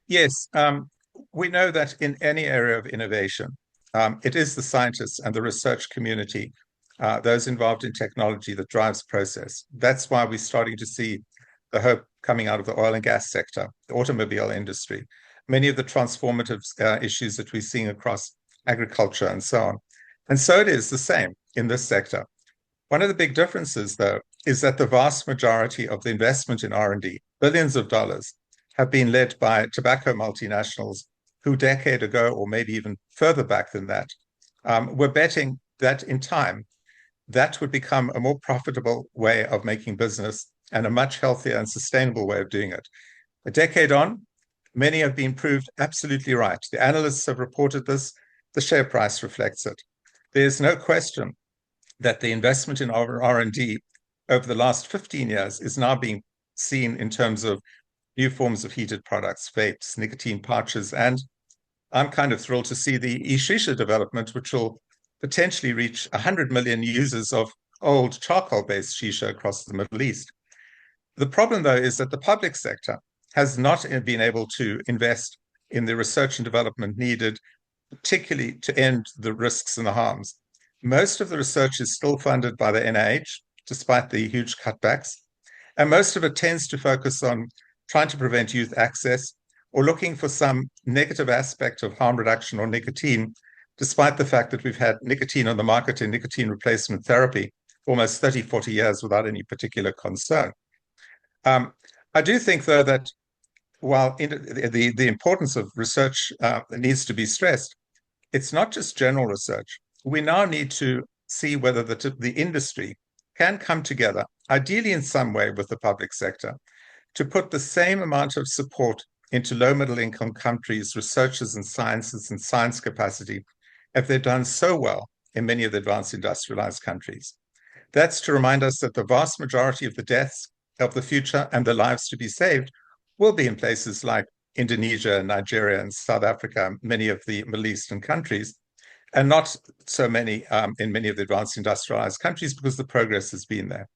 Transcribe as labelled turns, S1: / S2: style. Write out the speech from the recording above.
S1: Yes, we know that in any area of innovation, it is the scientists and the research community, those involved in technology, that drives process. That's why we're starting to see the hope coming out of the oil and gas sector, the automobile industry, many of the transformative issues that we're seeing across agriculture and so on. And so it is the same in this sector. One of the big differences, though, is that the vast majority of the investment in R&D, billions of dollars, have been led by tobacco multinationals who a decade ago, or maybe even further back than that, were betting that in time, that would become a more profitable way of making business and a much healthier and sustainable way of doing it. A decade on, many have been proved absolutely right. The analysts have reported this. The share price reflects it. There's no question that the investment in R&D over the last 15 years is now being seen in terms of new forms of heated products, vapes, nicotine pouches, and I'm kind of thrilled to see the e-shisha development, which will potentially reach 100 million users of old charcoal-based shisha across the Middle East. The problem, though, is that the public sector has not been able to invest in the research and development needed, particularly to end the risks and the harms. Most of the research is still funded by the NIH, despite the huge cutbacks, and most of it tends to focus on trying to prevent youth access or looking for some negative aspect of harm reduction or nicotine, despite the fact that we've had nicotine on the market in nicotine replacement therapy for almost 30, 40 years without any particular concern. I do think, though, that while the importance of research needs to be stressed, it's not just general research. We now need to see whether the industry can come together, ideally in some way with the public sector, to put the same amount of support into low middle income countries, researchers and sciences and science capacity, if they've done so well in many of the advanced industrialized countries. That's to remind us that the vast majority of the deaths of the future and the lives to be saved will be in places like Indonesia, Nigeria, and South Africa, many of the Middle Eastern countries, and not so many in many of the advanced industrialized countries because the progress has been there.